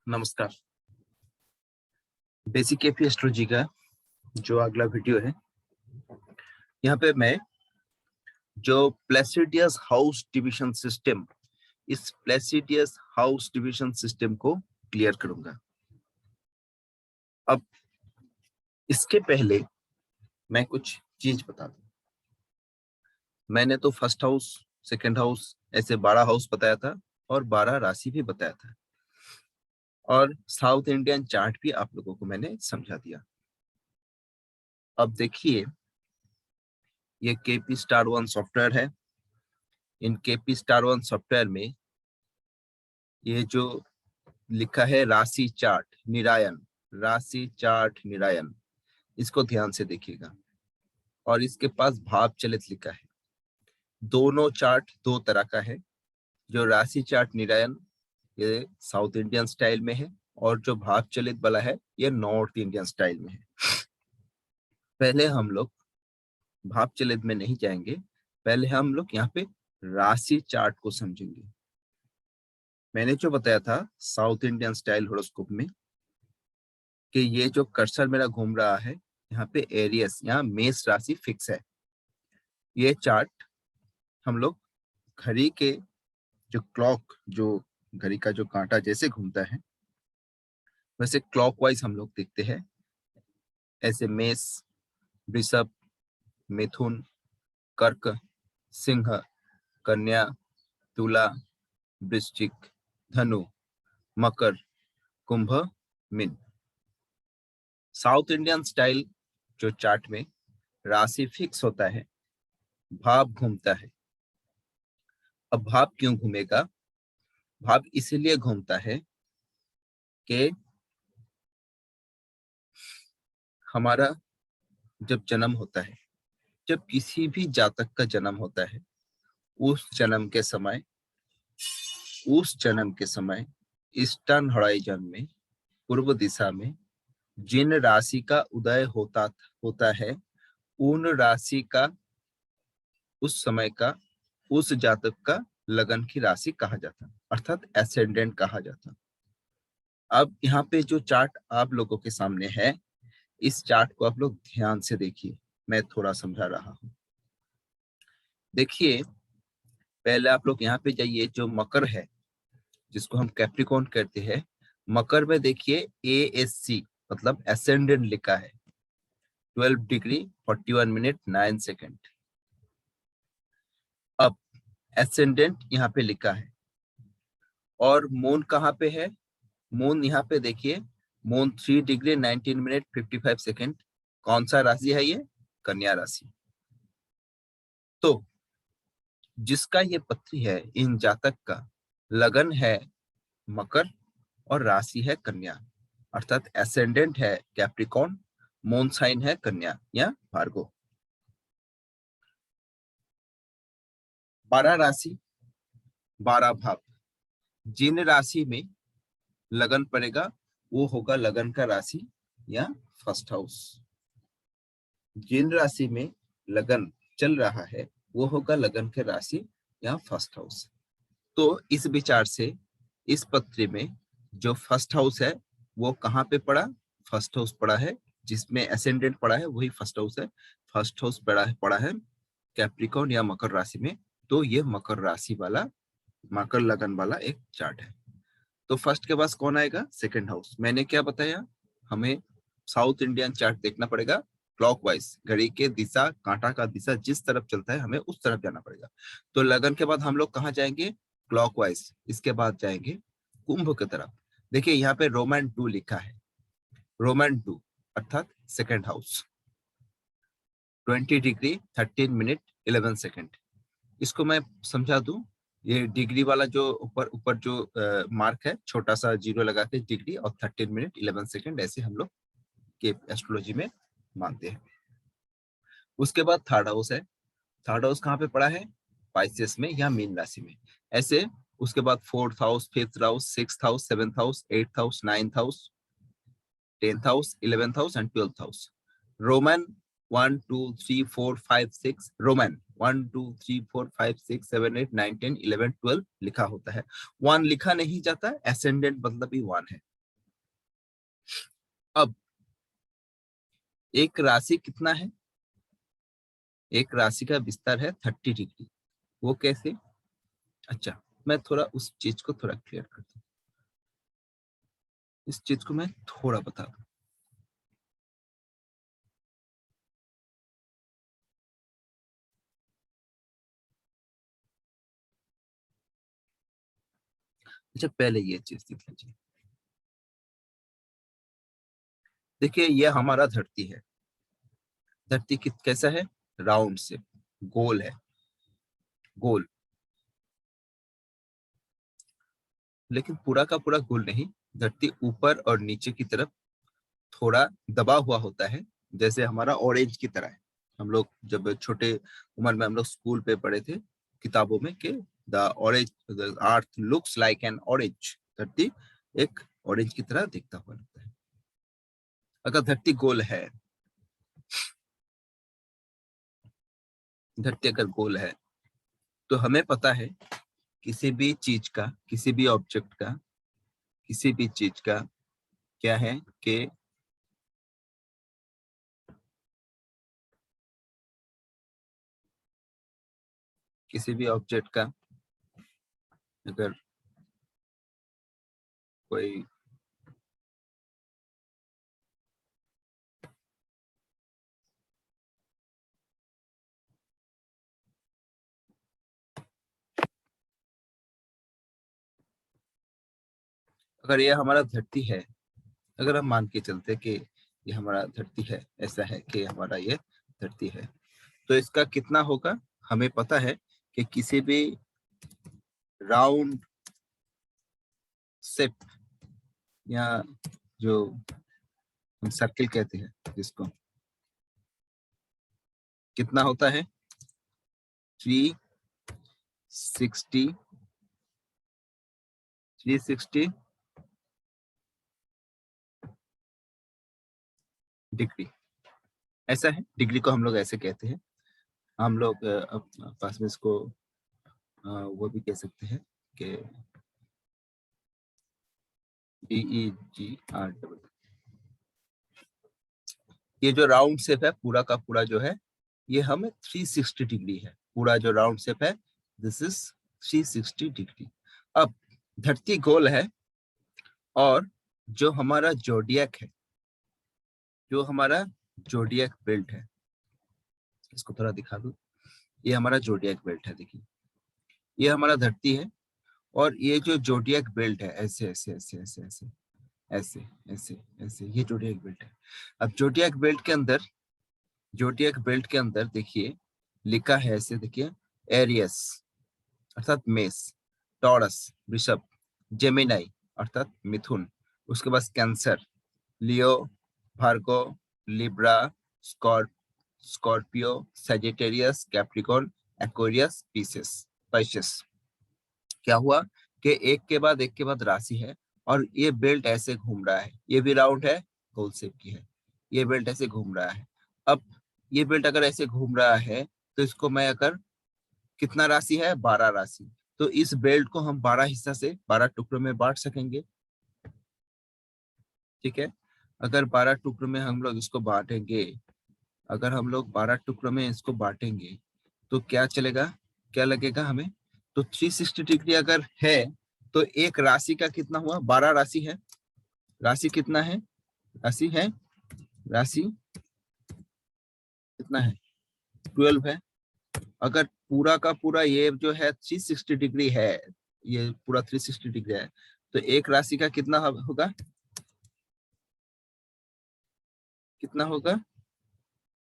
नमस्कार। Basic AP astrology का जो अगला वीडियो है, यहाँ पे मैं जो प्लेसिडियस हाउस डिविजन सिस्टम, इस प्लेसिडियस हाउस डिविजन सिस्टम को क्लियर करूंगा। अब इसके पहले मैं कुछ चीज बता दूं। मैंने तो फर्स्ट हाउस, सेकंड हाउस ऐसे 12 हाउस बताया था और 12 राशि भी बताया था, और साउथ इंडियन चार्ट भी आप लोगों को मैंने समझा दिया। अब देखिए, ये केपी स्टार वन सॉफ्टवेयर है। इन केपी स्टार वन सॉफ्टवेयर में ये जो लिखा है राशि चार्ट निरायन, राशि चार्ट निरायन, इसको ध्यान से देखिएगा। और इसके पास भाव चलित लिखा है। दोनों चार्ट दो तरह का है। जो राशि चार्ट निरायन ये साउथ इंडियन स्टाइल में है, और जो भाव चलित वाला है ये नॉर्थ इंडियन स्टाइल में है। पहले हम लोग भाव चलित में नहीं जाएंगे, पहले हम लोग यहाँ पे राशि चार्ट को समझेंगे। मैंने जो बताया था साउथ इंडियन स्टाइल होरोस्कोप में कि ये जो कर्सर मेरा घूम रहा है, यहाँ पे एरियस, यहाँ मेष राशि फिक्स है। ये चार्ट हम लोग घड़ी के जो क्लॉक, जो घड़ी का जो कांटा जैसे घूमता है वैसे क्लॉकवाइज हम लोग देखते हैं। ऐसे मेष, वृषभ, मिथुन, कर्क, सिंह, कन्या, तुला, वृश्चिक, धनु, मकर, कुंभ, मीन। साउथ इंडियन स्टाइल जो चार्ट में राशि फिक्स होता है, भाव घूमता है। अब भाव क्यों घूमेगा? भाव इसीलिए घूमता है कि हमारा जब जन्म होता है, जब किसी भी जातक का जन्म होता है, उस जन्म के समय ईस्टर्न हॉराइजन में, पूर्व दिशा में जिन राशि का उदय होता है, उन राशि का, उस समय का, उस जातक का लगन की राशि कहा जाता, अर्थात एसेंडेंट कहा जाता। अब यहाँ पे जो चार्ट आप लोगों के सामने है, इस चार्ट को आप लोग ध्यान से देखिए, मैं थोड़ा समझा रहा हूं। देखिए, पहले आप लोग यहाँ पे जाइए। जो मकर है, जिसको हम कैप्रिकॉर्न कहते हैं, मकर में देखिए ASC मतलब एसेंडेंट लिखा है, 12 डिग्री 41 मिनट 9 सेकेंड। अब एसेंडेंट यहाँ पे लिखा है, और मून कहाँ पे है? मून यहाँ पे देखिए, मून 3 डिग्री 19 मिनट 55 सेकेंड। कौन सा राशि है ये? कन्या राशि। तो जिसका ये पत्री है, इन जातक का लगन है मकर और राशि है कन्या, अर्थात एसेंडेंट है कैप्रिकॉर्न, मून साइन है कन्या या भार्गो। 12 राशि 12 भाव, जिन राशि में लगन पड़ेगा वो होगा लगन का राशि या फर्स्ट हाउस। जिन राशि में लगन चल रहा है वो होगा लगन के राशि या फर्स्ट हाउस। तो इस विचार से इस पत्र में जो फर्स्ट हाउस है वो कहाँ पे पड़ा? फर्स्ट हाउस पड़ा है, जिसमें एसेंडेंट पड़ा है वही फर्स्ट हाउस है। फर्स्ट हाउस पड़ा है कैप्रिकॉर्न या मकर राशि में। तो ये मकर राशि वाला, मकर लगन वाला एक चार्ट है। तो फर्स्ट के पास कौन आएगा? Second house. मैंने क्या बताया, हमें साउथ इंडियन चार्ट देखना पड़ेगा क्लॉकवाइज, घड़ी के दिशा, कांटा का दिशा जिस तरफ चलता है हमें उस तरफ जाना पड़ेगा। तो लगन के बाद हम लोग कहाँ जाएंगे? क्लॉकवाइज। इसके बाद जाएंगे कुंभ की तरफ। देखिए यहाँ पे रोमन 2 लिखा है, रोमन 2 अर्थात second house, 20 degree 13 minute 11 second. इसको मैं समझा दूं, ये डिग्री वाला जो ऊपर ऊपर जो मार्क है, छोटा सा जीरो लगा के डिग्री, और 13 मिनट 11 सेकेंड, ऐसे हम लोग के एस्ट्रोलॉजी में मानते हैं। उसके बाद थर्ड हाउस है। थर्ड हाउस कहाँ पे पड़ा है? पाइसेस में या मीन राशि में। ऐसे उसके बाद fourth house, fifth house, sixth house, seventh house, eighth house, ninth house, 10th house, 11th house and 12th house. Roman 1 2 3 4 5 6, Roman 1 2 3 4 5 6 7 8 9 10 11 12 लिखा होता है। 1 लिखा नहीं जाता, एसेंडेंट मतलब ही 1 है। अब एक राशि कितना है, एक राशि का विस्तार है 30 डिग्री। वो कैसे? अच्छा, मैं थोड़ा उस चीज को थोड़ा क्लियर करता हूँ, इस चीज को मैं थोड़ा बता दूं। अच्छा, पहले ये चीज देख लीजिए। देखिए, ये हमारा धरती है। धरती कैसा है? राउंड से, गोल है, गोल। लेकिन पूरा का पूरा गोल नहीं, धरती ऊपर और नीचे की तरफ थोड़ा दबा हुआ होता है, जैसे हमारा ऑरेंज की तरह है। हम लोग जब छोटे उम्र में हम लोग स्कूल पे पढ़े थे किताबों में कि the orange, the earth looks like an orange. धरती एक ऑरेंज की तरह दिखता हुआ लगता है। अगर धरती गोल है, धरती अगर गोल है, तो हमें पता है किसी भी चीज का, किसी भी ऑब्जेक्ट का, किसी भी चीज का क्या है कि किसी भी ऑब्जेक्ट का अगर कोई अगर ये हमारा धरती है, अगर हम मान के चलते कि ये हमारा धरती है, ऐसा है कि हमारा ये धरती है, तो इसका कितना होगा? हमें पता है कि किसी भी राउंड शेप, या जो हम सर्किल कहते हैं जिसको, कितना होता है? 360 डिग्री, ऐसा है। डिग्री को हम लोग ऐसे कहते हैं। हम लोग पास में इसको वो भी कह सकते हैं कि DEGR। ये जो राउंड शेप है पूरा का पूरा जो है, ये हमें 360 डिग्री है। पूरा जो राउंड शेप है, दिस इज 360 डिग्री। अब धरती गोल है, और जो हमारा जोडियक है, जो हमारा जोडियक बेल्ट है, इसको थोड़ा दिखा दूं। ये हमारा जोडियक बेल्ट है, देखिए ये हमारा धरती है, और ये जो जोडियक बेल्ट है, ऐसे ऐसे ऐसे ऐसे ऐसे ऐसे ऐसे ऐसे, ये जोडियक बेल्ट है। अब जोडियक बेल्ट के अंदर, जोडियक बेल्ट के अंदर देखिए लिखा है ऐसे, देखिए एरियस अर्थात मेष, टॉरस वृषभ, जेमिनाई अर्थात मिथुन, उसके बाद Cancer, Leo, Virgo, Libra, Scorpio, Sagittarius, Capricorn, Aquarius, Pisces. क्या हुआ कि एक के बाद राशि है, और ये बेल्ट ऐसे घूम रहा है। ये भी राउंड है, गोल शेप की है। ये बेल्ट ऐसे घूम रहा है। अब ये बेल्ट अगर ऐसे घूम रहा है, तो इसको मैं अगर, कितना राशि है? 12 राशि। तो इस बेल्ट को हम 12 हिस्सा से 12 टुकड़ों में बांट सकेंगे। ठीक है, अगर 12 टुकड़ों में हम लोग इसको बांटेंगे, अगर हम लोग 12 टुकड़ों में इसको बांटेंगे, तो क्या चलेगा, क्या लगेगा हमें? तो 360 डिग्री अगर है, तो एक राशि का कितना हुआ? 12 राशि है। राशि कितना है? राशि है, राशि कितना है? 12 है। अगर पूरा का पूरा ये जो है 360 डिग्री है, ये पूरा 360 डिग्री है, तो एक राशि का कितना होगा? कितना होगा?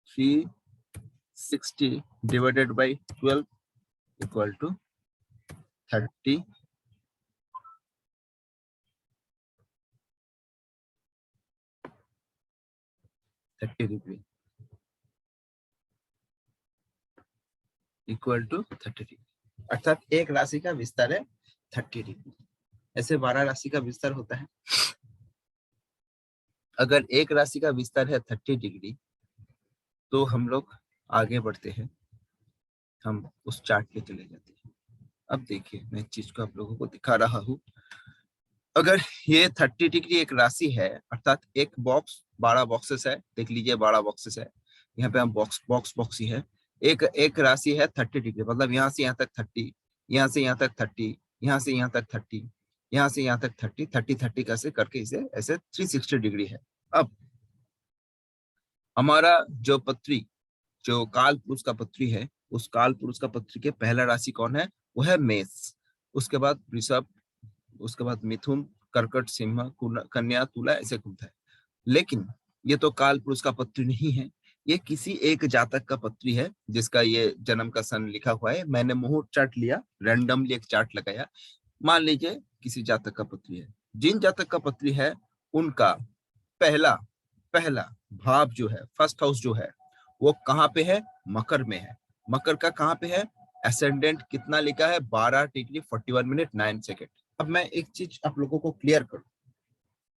360 divided by 12 equal to 30 degree, equal to 30 degree. अर्थात एक राशि का विस्तार है 30 डिग्री। ऐसे 12 राशि का विस्तार होता है। अगर एक राशि का विस्तार है 30 डिग्री, तो हम लोग आगे बढ़ते हैं, हम उस चार्ट पे चले जाते हैं। अब देखिए, मैं इस चीज को आप लोगों को दिखा रहा हूँ। अगर ये 30 डिग्री एक राशि है, अर्थात एक बॉक्स 12 बॉक्सेस है, देख लीजिए 12 बॉक्सेस है, यहाँ पे हम बॉक्स ही है, एक एक राशि है 30 डिग्री, मतलब यहाँ से यहाँ तक 30, यहाँ से यहाँ तक 30, यहाँ से यहाँ तक 30, यहाँ से यहाँ तक 30 कैसे करके इसे ऐसे 360 डिग्री है। अब हमारा जो पत्री, जो काल पुरुष का पत्री है, उस काल पुरुष का पत्री के पहला राशि कौन है? वो है मेष, उसके बाद वृषभ, उसके बाद मिथुन, कर्कट, सिंह, कन्या, तुला, ऐसे घूमता है। लेकिन ये तो काल पुरुष का पत्री नहीं है, ये किसी एक जातक का पत्री है जिसका ये जन्म का सन लिखा हुआ है। मैंने मुहूर्त चार्ट लिया, रैंडमली एक चार्ट लगाया, मान लीजिए किसी जातक का पत्री है। जिन जातक का पत्री है उनका पहला पहला भाव जो है, फर्स्ट हाउस जो है, वो कहाँ पे है? मकर में है। मकर का कहाँ पे है? एसेंडेंट कितना लिखा है? 12 डिग्री 41 मिनट 9 सेकेंड। अब मैं एक चीज आप लोगों को क्लियर करूं,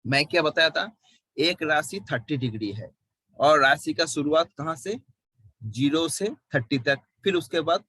मैं क्या बताया था? एक राशि 30 डिग्री है और राशि का शुरुआत कहाँ से? 0 से 30 तक, फिर उसके बाद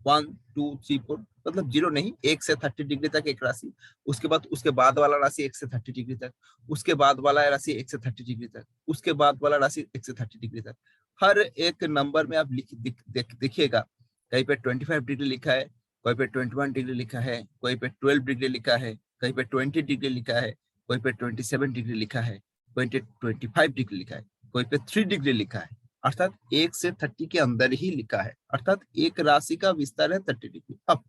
1 2 3 4, मतलब 0 नहीं, 1 से 30 डिग्री तक एक राशि, उसके बाद वाला राशि 1 से 30 डिग्री तक, उसके बाद वाला राशि 1 से 30 डिग्री तक, उसके बाद वाला राशि 1 से 30 डिग्री तक। हर एक नंबर में आप देखिएगा, कहीं पे 25 डिग्री लिखा है, कहीं पे 21 डिग्री लिखा है, कहीं पे 12 डिग्री लिखा है, कहीं पे 20 डिग्री लिखा है, कहीं पे 27 डिग्री लिखा है, कहीं पे 25 डिग्री लिखा है, कहीं पे 3 डिग्री लिखा है, अर्थात 1 से 30 के अंदर ही लिखा है, अर्थात एक राशि का विस्तार है 30 डिग्री। अब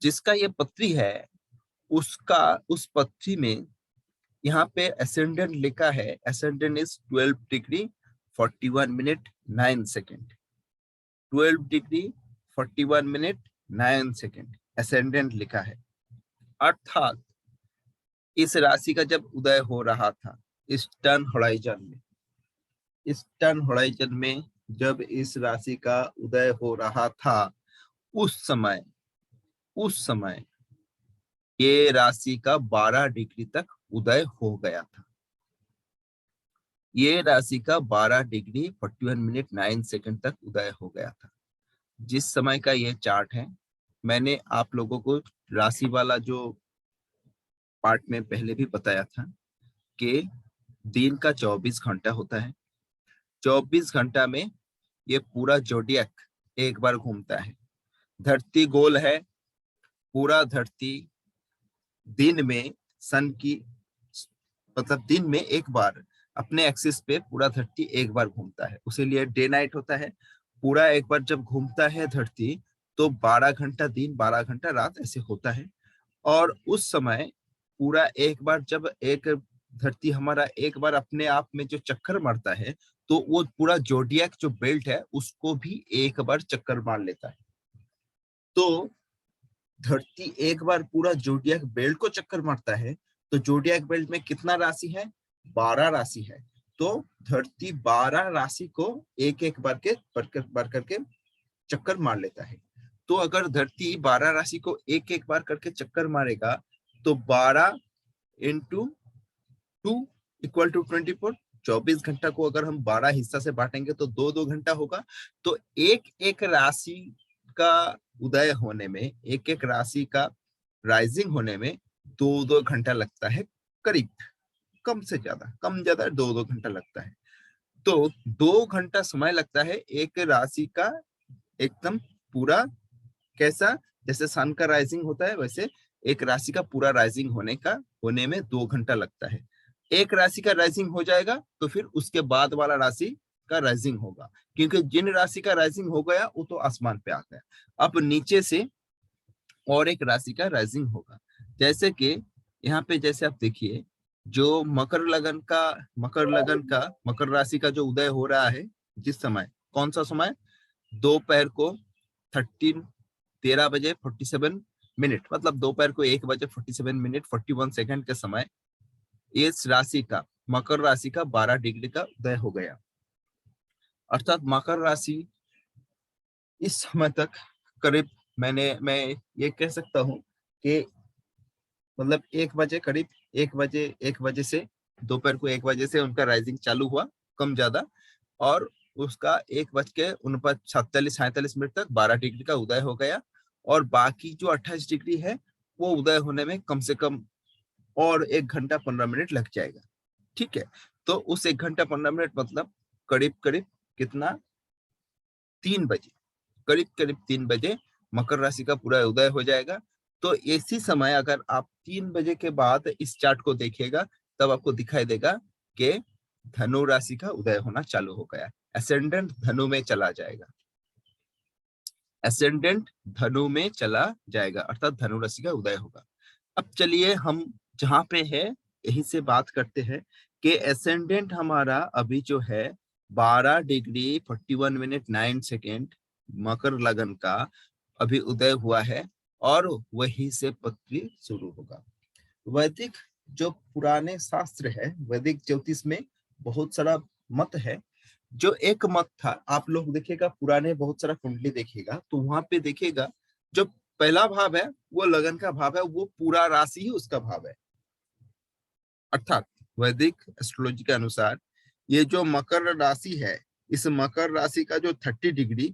जिसका ये पत्री है, उसका उस पत्री में यहाँ पे एसेंडेंट लिखा है, ascendant is 12 degree 41 minute 9 second, 12 degree 41 minute 9 second ascendant लिखा है। अर्थात इस राशि का जब उदय हो रहा था ईस्टर्न होराइजन में, ईस्टर्न होराइजन में जब इस राशि का उदय हो रहा था, उस समय ये राशि का 12 डिग्री तक उदय हो गया था। ये राशि का 12 डिग्री 41 मिनट 9 सेकंड तक उदय हो गया था। जिस समय का ये चार्ट है, मैंने आप लोगों को राशि वाला जो पार्ट में पहले भी बताया था कि दिन का 24 घंटा होता है, 24 घंटा में ये पूरा जोडियक एक बार घूमता है। धरती गोल है, पूरा धरती दिन में सन की, मतलब दिन में एक बार अपने एक्सिस पे पूरा धरती एक बार घूमता है, उसीलिए डे नाइट होता है। पूरा एक बार जब घूमता है धरती तो 12 घंटा दिन 12 घंटा रात ऐसे होता है। और उस समय पूरा एक बार जब एक धरती हमारा एक बार अपने आप में जो चक्कर मारता है, तो वो पूरा जोडियक जो बेल्ट है उसको भी एक बार चक्कर मार लेता है। तो धरती एक बार पूरा जोडियक बेल्ट को चक्कर मारता है, तो जोडियक बेल्ट में कितना राशि है? 12 राशि है। तो धरती 12 राशि को एक एक बार करके चक्कर मार लेता है। तो अगर धरती 12 राशि को एक एक बार करके चक्कर मारेगा तो 12 इंटू 2 इक्वल टू 24, 24 घंटा को अगर हम 12 हिस्सा से बांटेंगे तो 2-2 घंटा होगा। तो एक एक राशि का उदय होने में, एक एक राशि का राइजिंग होने में 2-2 घंटा लगता है, करीब, कम से ज्यादा, कम ज्यादा 2-2 घंटा लगता है। तो 2 घंटा समय लगता है एक राशि का एकदम पूरा, कैसा? जैसे सन का राइजिंग होता है वैसे एक राशि का पूरा राइजिंग होने में 2 घंटा लगता है। एक राशि का राइजिंग हो जाएगा तो फिर उसके बाद वाला राशि का राइजिंग होगा, क्योंकि जिन राशि का राइजिंग हो गया वो तो आसमान पे आ गया। अब नीचे से और एक राशि का राइजिंग होगा, जैसे कि यहाँ पे जैसे आप देखिए, जो मकर राशि का जो उदय हो रहा है, जिस समय, कौन सा समय? दोपहर को 13 बजे 47 मिनट, मतलब दोपहर को 1 बजे 47 मिनट 41 सेकंड के समय इस राशि का, मकर राशि का 12 डिग्री का उदय हो गया। अर्थात मकर राशि इस समय तक करीब, मैं ये कह सकता हूँ कि मतलब 1 बजे, करीब 1 बजे से, दोपहर को 1 बजे से उनका राइजिंग चालू हुआ कम ज्यादा, और उसका 1:47-47 मिनट तक 12 डिग्री का उदय हो गया। और बाकी जो 28 डिग्री है वो उदय होने में कम से कम और 1 घंटा 15 मिनट लग जाएगा। ठीक है, तो उस 1 घंटा 15 मिनट मतलब करीब करीब कितना, 3 बजे, करीब करीब 3 बजे मकर राशि का पूरा उदय हो जाएगा। तो इसी समय अगर आप 3 बजे के बाद इस चार्ट को देखिएगा तब आपको दिखाई देगा कि धनु राशि का उदय होना चालू हो गया, एसेंडेंट धनु में चला जाएगा, एसेंडेंट धनु में चला जाएगा, अर्थात धनु राशि का उदय होगा। अब चलिए हम जहां पे है यही से बात करते हैं कि एसेंडेंट हमारा अभी जो है 12 डिग्री 41 मिनट 9 सेकेंड मकर लगन का अभी उदय हुआ है और वही से पत्री शुरू होगा। वैदिक जो पुराने शास्त्र है, वैदिक ज्योतिष में बहुत सारा मत है। जो एक मत था, आप लोग देखिएगा पुराने बहुत सारा कुंडली देखिएगा तो वहां पे देखिएगा जो पहला भाव है वो लगन का भाव है, वो पूरा राशि ही उसका भाव है। अर्थात वैदिक एस्ट्रोलॉजी के अनुसार ये जो मकर राशि है, इस मकर राशि का जो 30 डिग्री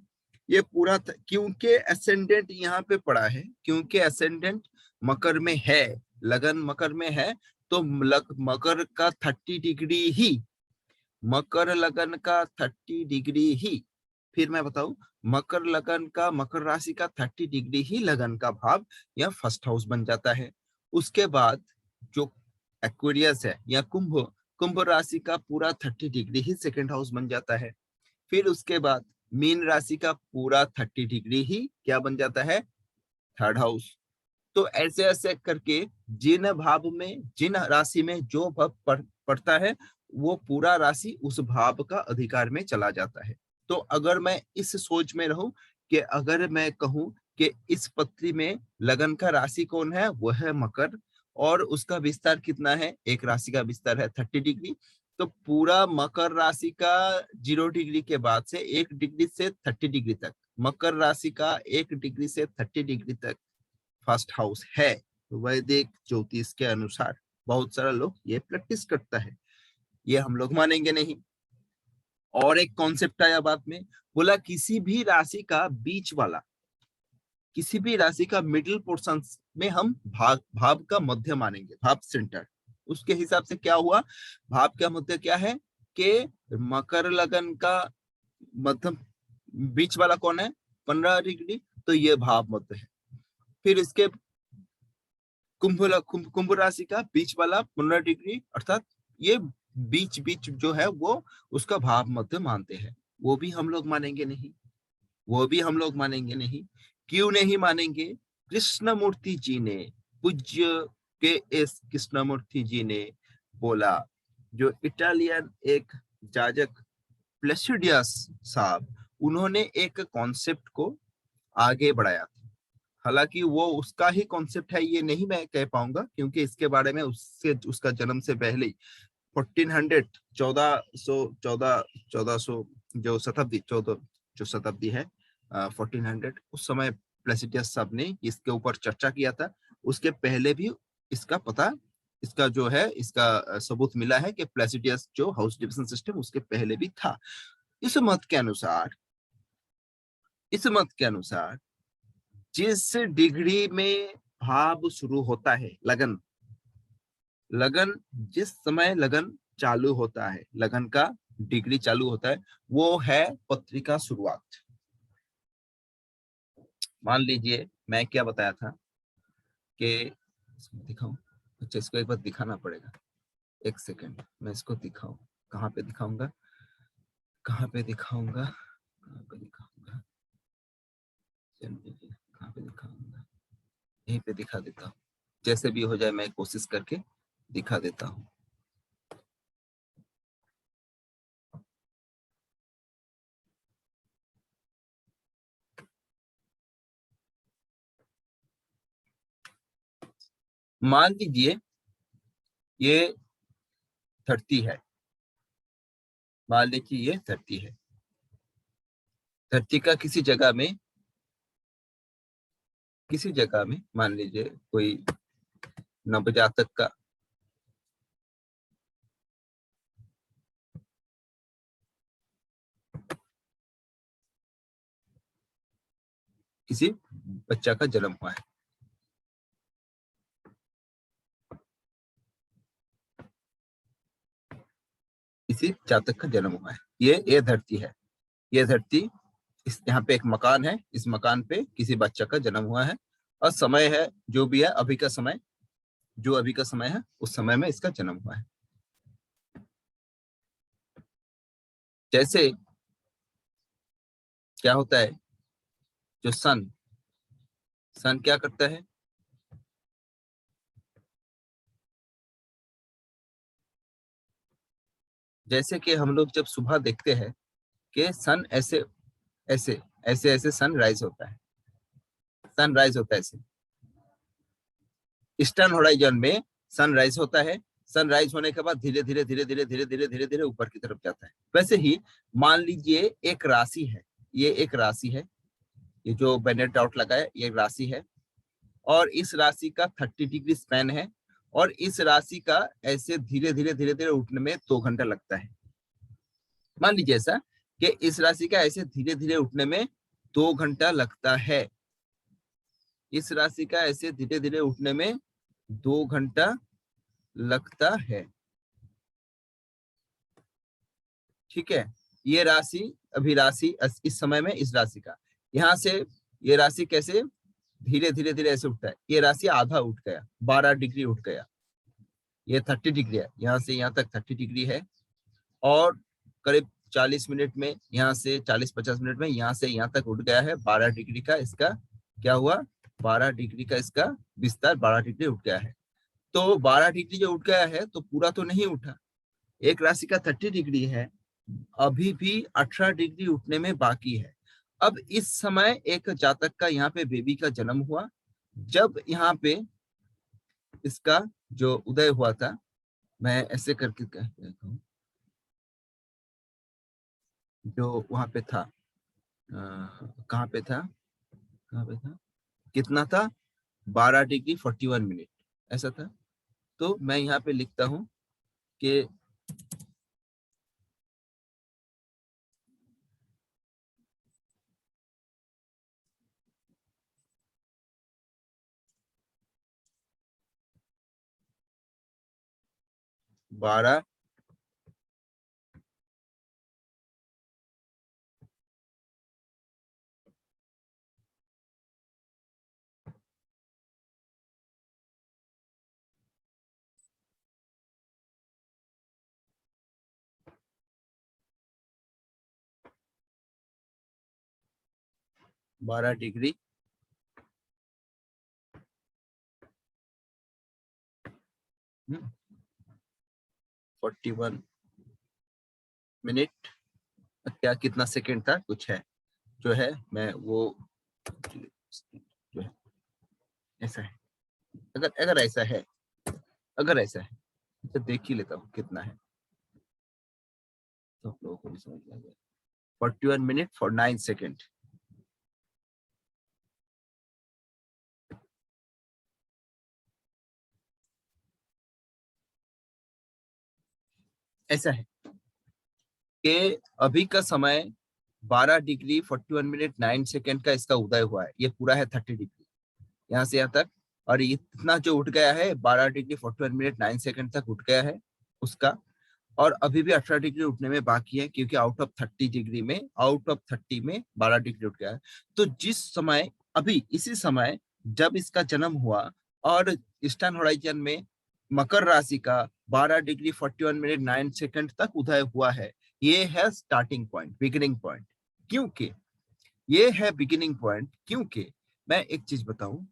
ये पूरा क्योंकि एसेंडेंट यहाँ पे पड़ा है, क्योंकि एसेंडेंट मकर में है, लगन मकर में है, तो मकर का 30 डिग्री ही, मकर लगन का 30 डिग्री ही, फिर मैं बताऊं, मकर लगन का, मकर राशि का 30 डिग्री ही लगन का भाव या फर्स्ट हाउस बन जाता है। उसके बाद जो एक्वेरियस है या कुंभ, कुंभ राशि का पूरा 30 डिग्री ही सेकेंड हाउस बन जाता है। फिर उसके बाद मीन राशि का पूरा 30 डिग्री ही क्या बन जाता है, थर्ड हाउस। तो ऐसे ऐसे करके जिन भाव में, जिन राशि में जो भाव पड़ता है वो पूरा राशि उस भाव का अधिकार में चला जाता है। तो अगर मैं इस सोच में रहूं कि अगर मैं कहूं कि इस पत्री में लगन का राशि कौन है, वो है मकर, और उसका विस्तार कितना है, एक राशि का विस्तार है 30 डिग्री, तो पूरा मकर राशि का 0 डिग्री के बाद से 1 डिग्री से 30 डिग्री तक, मकर राशि का 1 डिग्री से 30 डिग्री तक फर्स्ट हाउस है। वैदिक ज्योतिष के अनुसार बहुत सारा लोग ये प्रैक्टिस करता है, ये हम लोग मानेंगे नहीं। और एक कॉन्सेप्ट आया बाद में, बोला किसी भी राशि का बीच वाला, किसी भी राशि का मिडिल पोर्शन में हम भाव का मध्य मानेंगे, भाव सेंटर। उसके हिसाब से क्या हुआ, भाव का मध्य क्या है कि मकर लगन का मध्यम बीच वाला कौन है, 15 डिग्री, तो ये भाव मध्य है। फिर इसके कुंभ राशि का बीच वाला 15 डिग्री, अर्थात ये बीच बीच जो है वो उसका भाव मध्य मानते हैं। वो भी हम लोग मानेंगे नहीं, वो भी हम लोग मानेंगे नहीं। क्यों नहीं मानेंगे, कृष्णमूर्ति जी ने, पूज्य के एस कृष्णमूर्ति जी ने बोला, जो इटालियन एक जाजक प्लेसिडियस साहब, उन्होंने एक कॉन्सेप्ट को आगे बढ़ाया। हालांकि वो उसका ही कॉन्सेप्ट है ये नहीं मैं कह पाऊंगा, क्योंकि इसके बारे में उससे, उसका जन्म से पहले 1400, 1400 जो शताब्दी, 14 जो शताब्दी है, 1400, उस समय प्लेसिडियस साहब ने इसके ऊपर चर्चा किया था। उसके पहले भी इसका पता, इसका जो है, इसका सबूत मिला है कि प्लेसिडियस जो हाउस डिविजन सिस्टम उसके पहले भी था। इस मत के अनुसार, इस मत के अनुसार जिस डिग्री में भाव शुरू होता है, लगन, लगन जिस समय लगन चालू होता है, लगन का डिग्री चालू होता है, वो है पत्रिका शुरुआत। मान लीजिए मैं क्या बताया था कि इसको दिखाऊं, अच्छा इसको एक बार दिखाना पड़ेगा, एक सेकंड मैं इसको दिखाऊं, कहाँ पे दिखाऊंगा, कहाँ पे दिखाऊंगा, कहाँ पे दिखाऊंगा, कहाँ पे दिखाऊंगा, यहीं पे दिखा देता हूँ, जैसे भी हो जाए मैं कोशिश करके दिखा देता हूँ। मान लीजिए ये 30 है, मान लीजिए ये 30 है, 30 का किसी जगह में, किसी जगह में मान लीजिए कोई नवजातक का किसी बच्चा का जन्म हुआ है, किसी जातक का जन्म हुआ है। ये धरती है, ये धरती, इस यहाँ पे एक मकान है, इस मकान पे किसी बच्चा का जन्म हुआ है और समय है जो भी है अभी का समय, जो अभी का समय है उस समय में इसका जन्म हुआ है। जैसे क्या होता है, जो सन क्या करता है, जैसे कि हम लोग जब सुबह देखते हैं कि सन ऐसे ऐसे ऐसे ऐसे सनराइज होता है, सनराइज होता है ऐसे, ईस्टर्न होराइजन में सनराइज होता है, सनराइज होने के बाद धीरे धीरे धीरे धीरे धीरे धीरे धीरे धीरे ऊपर की तरफ जाता है। वैसे ही मान लीजिए एक राशि है, ये एक राशि है, ये जो मैंने डॉट लगाया ये राशि है और इस राशि का 30 डिग्री स्पैन है और इस राशि का ऐसे धीरे धीरे धीरे धीरे उठने में 2 घंटा लगता है। मान लीजिए ऐसा कि इस राशि का ऐसे धीरे धीरे उठने में 2 घंटा लगता है, इस राशि का ऐसे धीरे धीरे उठने में 2 घंटा लगता है। ठीक है, ये राशि अभी राशि इस समय में इस राशि का, यहाँ से ये राशि कैसे धीरे धीरे धीरे ऐसे उठता है, ये राशि आधा उठ गया, 12 डिग्री उठ गया, ये 30 डिग्री है, यहाँ से यहाँ तक 30 डिग्री है और करीब 40 मिनट में, यहाँ से 40-50 मिनट में यहाँ से यहाँ तक उठ गया है 12 डिग्री का, इसका क्या हुआ, 12 डिग्री का इसका विस्तार 12 डिग्री उठ गया है। तो 12 डिग्री जो उठ गया है तो पूरा तो नहीं उठा, एक राशि का 30 डिग्री है, अभी भी 18 डिग्री उठने में बाकी है। अब इस समय एक जातक का यहाँ पे बेबी का जन्म हुआ, जब यहाँ पे इसका जो उदय हुआ था, मैं ऐसे करके कहता हूँ, जो वहां पे था, कहाँ पे था, कहाँ पे था, कितना था, 12 डिग्री 41 मिनट ऐसा था। तो मैं यहाँ पे लिखता हूँ कि बारह 12 डिग्री 41 मिनट, क्या कितना सेकंड था कुछ है, जो है मैं वो जो है ऐसा है, अगर अगर ऐसा है, अगर ऐसा है तो देख ही लेता हूँ कितना है, तो आप लोगों को भी समझ में आ जाएगा। 41 मिनट फॉर 9 सेकेंड, ऐसा है कि अभी का समय 12 डिग्री 41 मिनट 9 सेकेंड का इसका उदय हुआ है, ये पूरा है 30 डिग्री यहाँ से यहाँ तक, और इतना जो उठ गया है 12 डिग्री 41 मिनट 9 सेकेंड तक उठ गया है उसका, और अभी भी 18 डिग्री उठने में बाकी है, क्योंकि आउट ऑफ 30 डिग्री में, आउट ऑफ 30 में 12 डिग्री उठ गया है। तो जिस समय अभी इसी समय जब इसका जन्म हुआ और ईस्टर्न होराइजन में मकर राशि का 12 डिग्री 41 मिनट 9 सेकंड तक उदय हुआ है, ये है स्टार्टिंग पॉइंट, बिगिनिंग पॉइंट। क्योंकि ये है बिगिनिंग पॉइंट, क्योंकि मैं एक चीज बताऊं,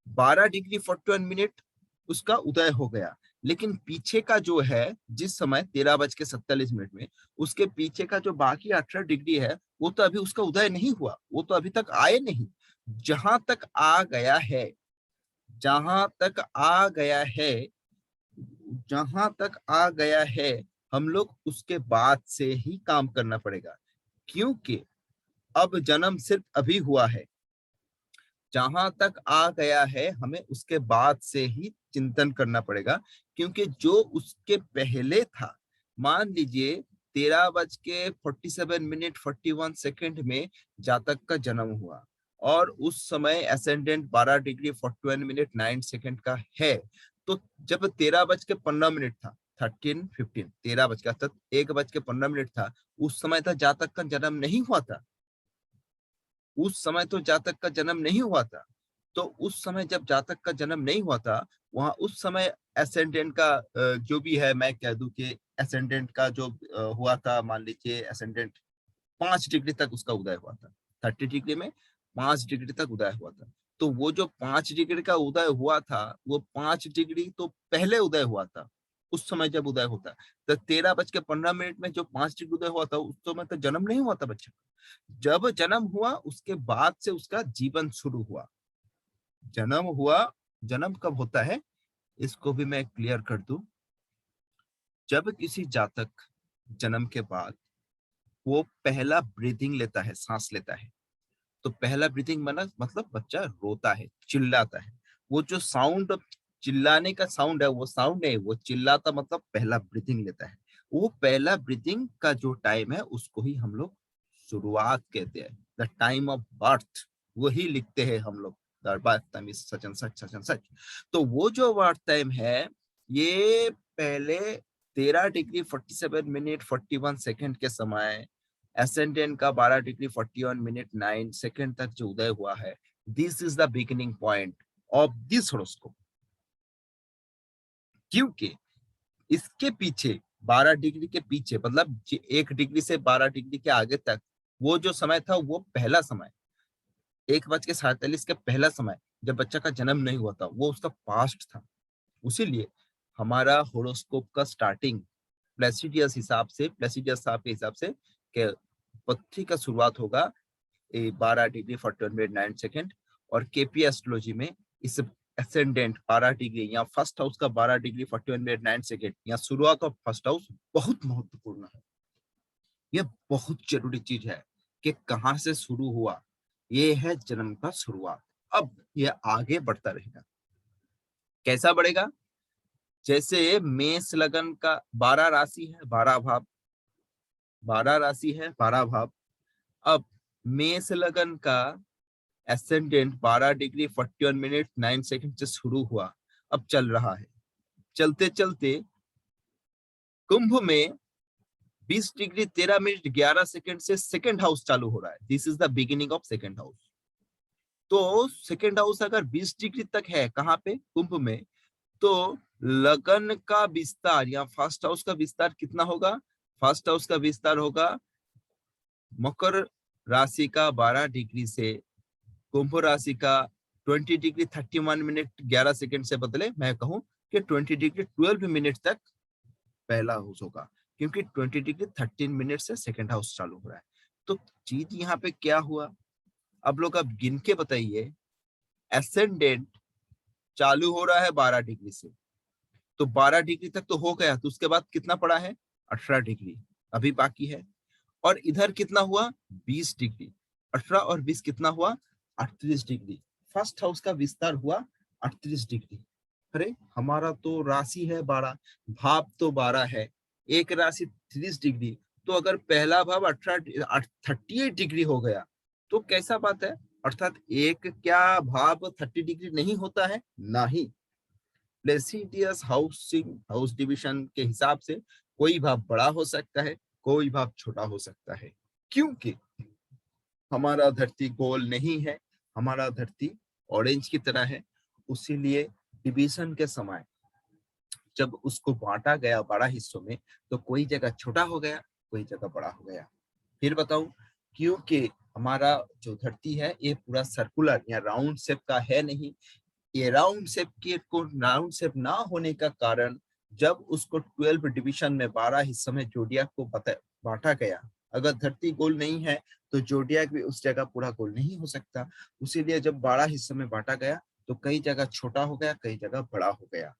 12 डिग्री 41 मिनट उसका उदय हो गया, लेकिन पीछे का जो है जिस समय 13:47 में, उसके पीछे का जो बाकी 18 डिग्री है वो तो अभी उसका उदय नहीं हुआ, वो तो अभी तक आए नहीं। जहां तक आ गया है, जहां तक आ गया है, जहां तक आ गया है, हम लोग उसके बाद से ही काम करना पड़ेगा, क्योंकि अब जन्म सिर्फ अभी हुआ है। जहां तक आ गया है हमें उसके बाद से ही चिंतन करना पड़ेगा, क्योंकि जो उसके पहले था, मान लीजिए 13:47 मिनट 41 सेकेंड में जातक का जन्म हुआ और उस समय एसेंडेंट 12 डिग्री 41 मिनट 9 सेकेंड का है, तो जब 13:15 था 13:15, 13 बज के, अर्थात 1:15 था। उस समय था जातक का जन्म नहीं हुआ था, उस समय तो जातक का जन्म नहीं हुआ था। तो उस समय जब जातक का जन्म नहीं हुआ था, वहां उस समय एसेंडेंट का जो भी है, मैं कह दूं कि एसेंडेंट का जो हुआ था, मान लीजिए एसेंडेंट 5 डिग्री तक उसका उदय हुआ था। 30 डिग्री में 5 डिग्री तक उदय हुआ था। तो वो जो 5 डिग्री का उदय हुआ था, वो 5 डिग्री तो पहले उदय हुआ था। उस समय जब उदय होता, तो 13:15 में जो 5 डिग्री उदय हुआ था, उस समय तो जन्म नहीं हुआ था बच्चे का। जब जन्म हुआ उसके बाद से उसका जीवन शुरू हुआ। जन्म हुआ, जन्म कब होता है इसको भी मैं क्लियर कर दूं। जब किसी जातक जन्म के बाद वो पहला ब्रीदिंग लेता है, सांस लेता है, तो पहला ब्रीथिंग मतलब बच्चा रोता है, चिल्लाता है। वो जो साउंड, चिल्लाने का साउंड है, वो साउंड है, वो चिल्लाता मतलब पहला ब्रीथिंग लेता है। वो पहला ब्रीथिंग का जो टाइम है उसको ही हम लोग शुरुआत कहते हैं, द टाइम ऑफ बर्थ। वही लिखते हैं हम लोग, the birth time is such and such, such and such. तो वो जो बर्थ टाइम है, ये पहले 13:47 41 के समय एसेंडेंट का 12:41 9 तक जो उदय हुआ है, this is the beginning point of this horoscope. क्योंकि इसके पीछे 12 डिग्री के पीछे, मतलब 1 डिग्री से 12 डिग्री के आगे तक वो जो समय था, वो पहला समय 1:47 के पहला समय, जब बच्चा का जन्म नहीं हुआ था, वो उसका पास्ट था। उसीलिए हमारा होरोस्कोप का स्टार्टिंग प्लेसिडियस हिसाब से, प्लेसिडियस साहब के हिसाब से, कि पृथ्वी का शुरुआत होगा 12:41 और केपी एस्ट्रोलॉजी में इस एसेंडेंट 12 डिग्री या फर्स्ट हाउस का 12:41 या शुरुआत ऑफ फर्स्ट हाउस बहुत महत्वपूर्ण है। यह बहुत जरूरी चीज है कि कहां से शुरू हुआ, ये है जन्म का शुरुआत। अब यह आगे बढ़ता रहेगा। कैसा बढ़ेगा? जैसे मेष लगन का 12 राशि है, 12 भाव, 12 राशि है, 12 भाव। अब मेष लगन का एसेंडेंट 12:41 से शुरू हुआ, अब चल रहा है। चलते चलते कुंभ में 20:13 से सेकंड हाउस चालू हो रहा है। This is the beginning of second house. तो सेकंड हाउस अगर 20 डिग्री तक है, कहाँ पे? कुंभ में, तो लगन का विस्तार या फर्स्ट हाउस का विस्तार कितना होगा? फर्स्ट हाउस का विस्तार होगा मकर राशि का 12 डिग्री से कुंभ राशि का 20:31 से बदले मैं कहूं कि 20:12 तक पहला हाउस होगा, क्योंकि 20:13 से सेकंड हाउस चालू हो रहा है। तो चीज यहाँ पे क्या हुआ, अब लोग अब गिन के बताइए। एसेंडेंट चालू हो रहा है 12 डिग्री से, तो 12 डिग्री तक तो हो गया, तो उसके बाद कितना पड़ा है? 18 डिग्री अभी बाकी है। और इधर कितना हुआ? 20 डिग्री। 18 और 20 कितना हुआ? 38 डिग्री। फर्स्ट हाउस का विस्तार हुआ 38 डिग्री। अरे हमारा तो राशि है 12, भाव तो 12 है, एक राशि 30 डिग्री। तो अगर पहला भाव 38 डिग्री हो गया तो कैसा बात है? अर्थात एक क्या भाव 30 डिग्री नहीं होता है? नहीं। प्लेसिडियस हाउसिंग हाउस डिविजन के हिसाब से कोई भाव बड़ा हो सकता है, कोई भाव छोटा हो सकता है, क्योंकि हमारा धरती गोल नहीं है, हमारा धरती ऑरेंज की तरह है। उसीलिए डिवीजन के समय जब उसको बांटा गया 12 हिस्सों में, तो कोई जगह छोटा हो गया, कोई जगह बड़ा हो गया। फिर बताऊं, क्योंकि हमारा जो धरती है ये पूरा सर्कुलर या राउंड शेप का है नहीं। ये राउंड शेप के को राउंड शेप ना होने का कारण, जब उसको 12 डिवीजन में 12 हिस्सों में जोडियाक को बांटा गया, अगर धरती गोल नहीं है तो जोडियाक भी उस जगह पूरा गोल नहीं हो सकता। उसीलिए जब 12 हिस्सों में बांटा गया तो कई जगह छोटा हो गया, कई जगह बड़ा हो गया,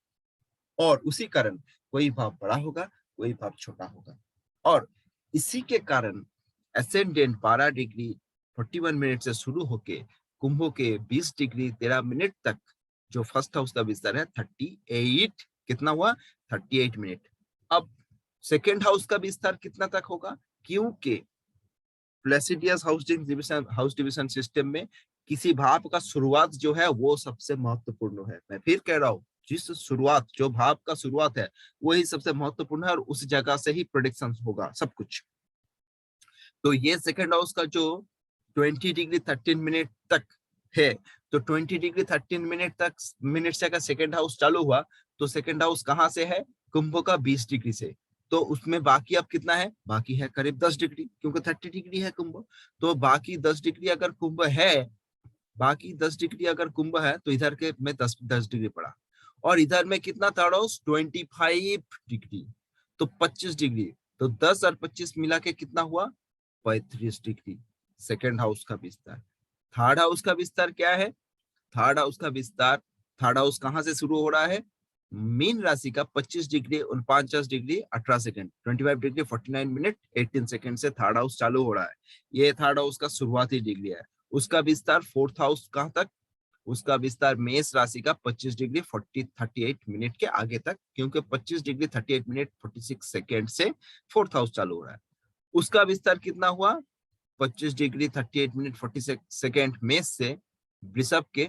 और उसी कारण कोई भाव बड़ा होगा, कोई भाव छोटा होगा। और इसी के कारण एसेंडेंट 12:41 से शुरू होके कुंभों के 20:13 तक जो फर्स्ट हाउस का विस्तार है 38, कितना हुआ? 38 मिनट। अब सेकेंड हाउस का विस्तार कितना तक होगा? क्योंकि प्लेसिडियस हाउस डिविजन सिस्टम में किसी भाव का शुरुआत जो है वो सबसे महत्वपूर्ण है। मैं फिर कह रहा हूँ, जिस शुरुआत, जो भाव का शुरुआत है वही सबसे महत्वपूर्ण है और उस जगह से ही प्रेडिक्शन होगा सब कुछ। तो ये सेकंड हाउस का जो 20 डिग्री 13 मिनट तक है, तो 20 डिग्री 13 मिनट से अगर सेकंड हाउस चालू हुआ तो सेकंड हाउस कहाँ से है, कुंभ का 20 डिग्री से। तो उसमें बाकी अब कितना है, बाकी है करीब 10 डिग्री, क्योंकि 30 डिग्री है कुंभ। तो बाकी 10 डिग्री अगर कुंभ है, बाकी 10 डिग्री अगर कुंभ है तो इधर के में 10 डिग्री पड़ा, और इधर में कितना था हाउस 25 डिग्री, तो 25 डिग्री। तो 10 और 25 मिला के कितना हुआ 35 डिग्री सेकेंड हाउस का विस्तार। थर्ड हाउस का विस्तार क्या है, थर्ड हाउस का विस्तार, थर्ड हाउस कहां से शुरू हो रहा है, मीन राशि का 25 degree 49 degree 18 second 25 degree 49 minute 18 second से थर्ड हाउस चालू हो रहा है। ये थर्ड हाउस का शुरुआती डिग्री है। उसका विस्तार फोर्थ हाउस कहां तक, उसका विस्तार मेष राशि का 25 डिग्री 38 मिनट के आगे तक, क्योंकि 25 डिग्री 38 मिनट 46 सेकंड से फोर्थ हाउस चालू हो रहा है। उसका विस्तार कितना हुआ 25 डिग्री 38 मिनट 46 सेकंड मेष से वृषभ के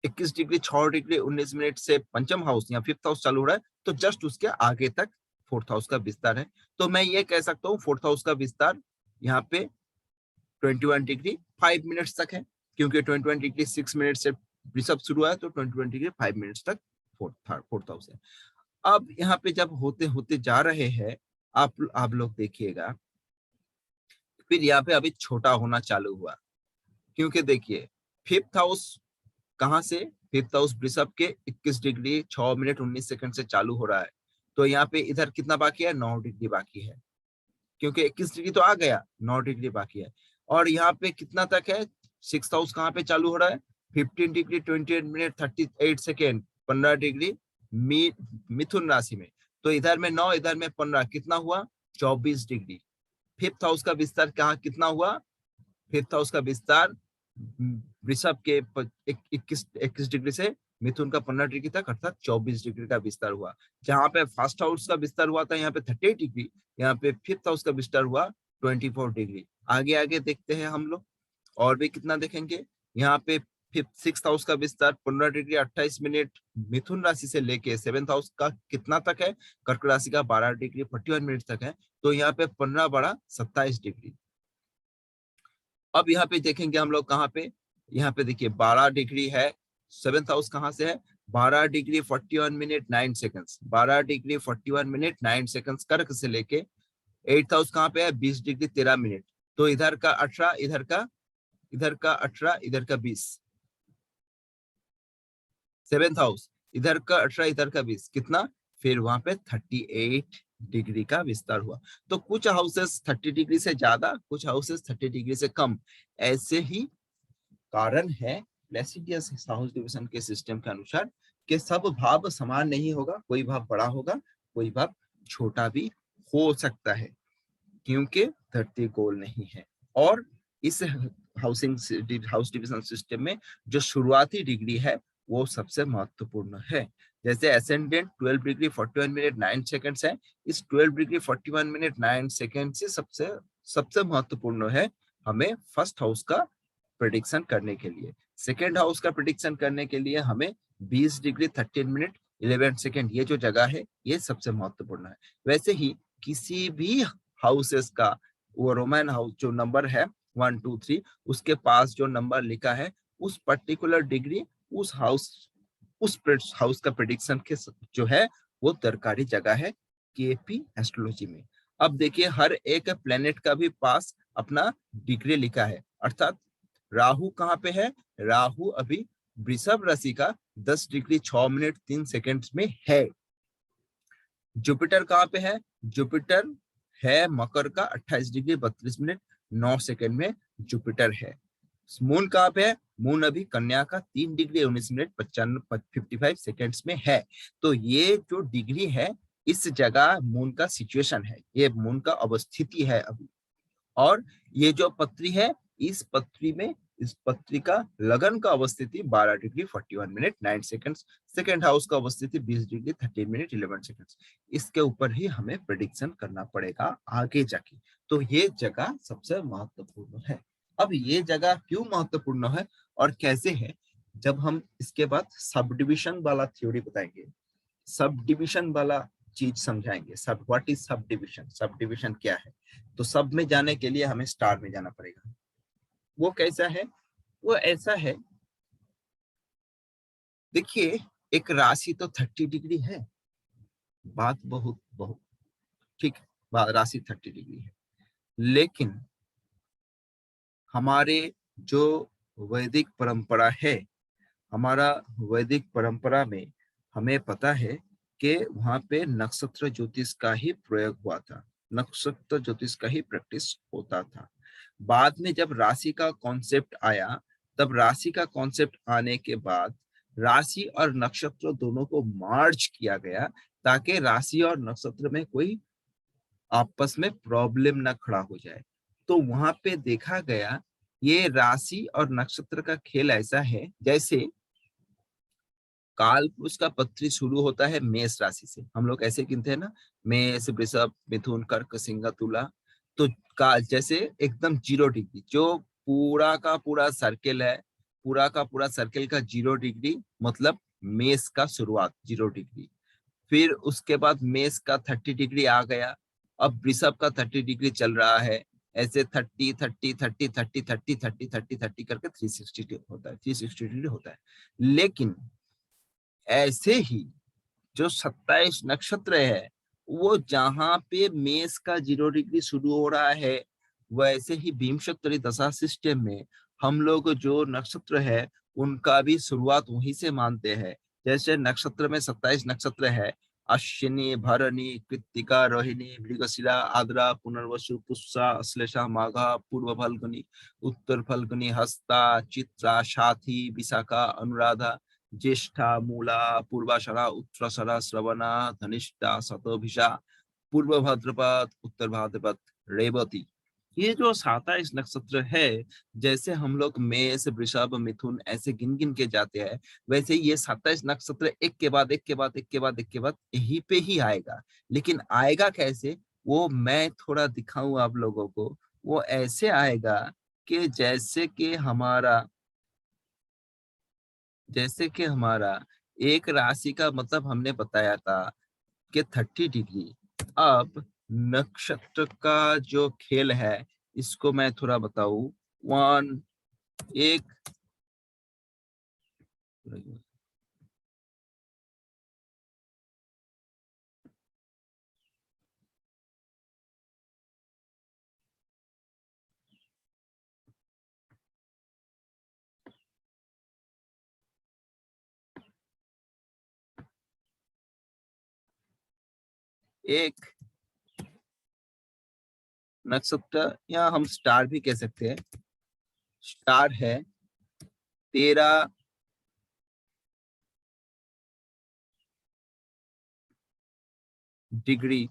21 डिग्री 6 डिग्री 19 मिनट से पंचम हाउस या फिफ्थ हाउस चालू हो रहा है, तो जस्ट उसके आगे तक फोर्थ हाउस का विस्तार है। तो मैं ये कह सकता हूँ फोर्थ हाउस का विस्तार यहाँ पे 21 डिग्री 5 मिनट्स तक है, क्योंकि 21 डिग्री 6 मिनट से वृषभ शुरू है, तो 21 डिग्री 5 मिनट्स तक फोर्थ हाउस है। अब यहाँ पे जब होते होते जा रहे हैं, आप लोग देखिएगा, फिर यहाँ पे अभी छोटा होना चालू हुआ, क्योंकि देखिए फिफ्थ हाउस कहां से, फिफ्थ हाउस वृषभ के 21 डिग्री 6 मिनट 19 सेकंड से चालू हो रहा है। तो यहाँ पे इधर कितना बाकी है 9 डिग्री बाकी है, क्योंकि 21 डिग्री तो आ गया, 9 डिग्री बाकी है। और यहाँ पे कितना तक है, सिक्स हाउस कहाँ पे चालू हो रहा है 15 डिग्री 28 मिनट 38 सेकेंड 15 डिग्री मिथुन राशि में। तो इधर में 9 इधर में 15 कितना हुआ 24 डिग्री। फिफ्थ हाउस का विस्तार कहाँ कितना हुआ, फिफ्थ हाउस का विस्तार वृषभ के 21 डिग्री से मिथुन का 15 डिग्री तक, अर्थात 24 डिग्री का विस्तार हुआ। जहां पे फर्स्ट हाउस का विस्तार हुआ था यहाँ पे 38 डिग्री, यहाँ पे फिफ्थ हाउस का विस्तार हुआ 24 डिग्री। आगे आगे देखते हैं हम लोग, और भी कितना देखेंगे। यहाँ पे फिफ्थ सिक्स हाउस का विस्तार 15 डिग्री 28 मिनट मिथुन राशि से लेके सेवेंथ हाउस का कितना तक है, कर्क राशि का 12 डिग्री 41 मिनट तक है। तो यहाँ पे 15 बड़ा 27 डिग्री। अब यहाँ पे देखेंगे हम लोग कहाँ पे, यहाँ पे देखिए 12 डिग्री है, सेवेंथ हाउस कहाँ से है 12 degree 41 minute 9 seconds, 12 degree 41 minute 9 seconds कर्क से लेके एट्थ हाउस कहाँ पे है 20 डिग्री 13 मिनट। तो इधर का 18 इधर का 18 इधर का 20, सेवेंथ हाउस इधर का 18 इधर का 20 कितना, फिर वहां पे 38 डिग्री का विस्तार हुआ। तो कुछ हाउसेस 30 डिग्री से ज्यादा, कुछ हाउसेस 30 डिग्री से कम, ऐसे ही कारण है प्लेसिडियस हाउस डिवीजन के सिस्टम के अनुसार कि सब भाव समान नहीं होगा, कोई भाव बड़ा होगा, कोई भाव छोटा भी हो सकता है, क्योंकि धरती गोल नहीं है। और इस हाउस डिवीजन सिस्टम में जो शुरुआती डिग्री है वो सबसे महत्वपूर्ण है। जैसे एसेंडेंट 12 डिग्री 41 मिनट 9 सेकंड्स है, इस 12 डिग्री 41 मिनट 9 सेकंड से सबसे सबसे महत्वपूर्ण है हमें फर्स्ट हाउस का प्रेडिक्शन करने के लिए। सेकेंड हाउस का प्रेडिक्शन करने के लिए हमें 20 डिग्री 13 मिनट 11 सेकंड, ये जो जगह है ये सबसे महत्वपूर्ण है। वैसे ही किसी भी हाउसेस का वो रोमन हाउस जो नंबर है 1 2 3 उसके पास जो नंबर लिखा है उस पर्टिकुलर डिग्री उस हाउस का प्रेडिक्शन के जो है वो दरकारी जगह है केपी एस्ट्रोलॉजी में। अब देखिए हर एक प्लेनेट का भी पास अपना डिग्री लिखा है, अर्थात राहु कहाँ पे है, राहु अभी वृषभ राशि का 10 डिग्री 6 मिनट 3 सेकंड में है। जुपिटर कहाँ पे है, जुपिटर है मकर का 28 डिग्री 32 मिनट 9 सेकंड में जुपिटर है। मून कहाँ पे है, मून अभी कन्या का 3 डिग्री 19 मिनट 55 सेकंड्स में है। तो ये जो डिग्री है इस जगह मून का सिचुएशन है, ये मून का अवस्थिति है अभी। और ये जो पत्री है इस पत्री में इस पत्री का लगन का अवस्थिति 12 degree 41 minute 9 seconds, second house का अवस्थिति 20 डिग्री 13 मिनट 11 सेकंड्स। इसके ऊपर ही हमें प्रेडिक्शन करना पड़ेगा आगे जाके। तो ये जगह सबसे महत्वपूर्ण है। अब ये जगह क्यों महत्वपूर्ण है और कैसे है, जब हम इसके बाद सब डिविजन वाला थ्योरी बताएंगे, सब डिविजन वाला चीज समझाएंगे। सब what is sub division, sub division क्या है। तो सब में जाने के लिए हमें स्टार में जाना पड़ेगा। वो कैसा है, वो ऐसा है, देखिए एक राशि तो 30 डिग्री है, बात बहुत बहुत ठीक है, राशि 30 डिग्री है, लेकिन हमारे जो वैदिक परंपरा है, हमारा वैदिक परंपरा में हमें पता है कि वहां पे नक्षत्र ज्योतिष का ही प्रयोग हुआ था, नक्षत्र ज्योतिष का ही प्रैक्टिस होता था। बाद में जब राशि का कॉन्सेप्ट आया, तब राशि का कॉन्सेप्ट आने के बाद राशि और नक्षत्र दोनों को मर्ज किया गया, ताकि राशि और नक्षत्र में कोई आपस में प्रॉब्लम ना खड़ा हो जाए। तो वहां पे देखा गया, ये राशि और नक्षत्र का खेल ऐसा है जैसे काल पुरुष का पत्री शुरू होता है मेष राशि से, हम लोग ऐसे गिनते हैं ना, मेष वृषभ मिथुन कर्क सिंह तुला। तो काल जैसे एकदम 0 डिग्री, जो पूरा का पूरा सर्किल है, पूरा का पूरा सर्किल का 0 डिग्री मतलब मेष का शुरुआत 0 डिग्री। फिर उसके बाद मेष का 30 डिग्री आ गया, अब वृषभ का 30 डिग्री चल रहा है। ऐसे 30 करके 360 होता है, 360 डिग्री होता है। लेकिन ऐसे ही जो 27 नक्षत्र है, वो जहां पे मेष का 0 डिग्री शुरू हो रहा है, वैसे ही भीमशक्तरी दशा सिस्टम में हम लोग जो नक्षत्र है उनका भी शुरुआत वहीं से मानते हैं। जैसे नक्षत्र में 27 नक्षत्र है, अश्विनी भरणी कृत्तिका रोहिणी मृगशिरा आद्रा पुनर्वसु पुष्या अश्लेषा माघा पूर्व फाल्गुनी उत्तर फाल्गुनी हस्ता चित्रा साथी विशाखा अनुराधा ज्येष्ठा मूला पूर्वाषाढ़ा उत्तराषाढ़ा श्रवणा धनिष्ठा शतभिषा पूर्व भाद्रपद उत्तर भाद्रपद रेवती। ये जो 27 नक्षत्र है, जैसे हम लोग मेष वृषभ मिथुन ऐसे गिन गिन के जाते हैं, वैसे ये 27 नक्षत्र एक के बाद एक के बाद एक के बाद एक के बाद यहीं पे ही आएगा। लेकिन आएगा कैसे, वो मैं थोड़ा दिखाऊं आप लोगों को। वो ऐसे आएगा कि जैसे कि हमारा एक राशि का मतलब हमने बताया था कि 30 डिग्री। अब नक्षत्र का जो खेल है, इसको मैं थोड़ा बताऊं। वन एक एक नक्षत्र, या हम स्टार भी कह सकते हैं, स्टार है 13 डिग्री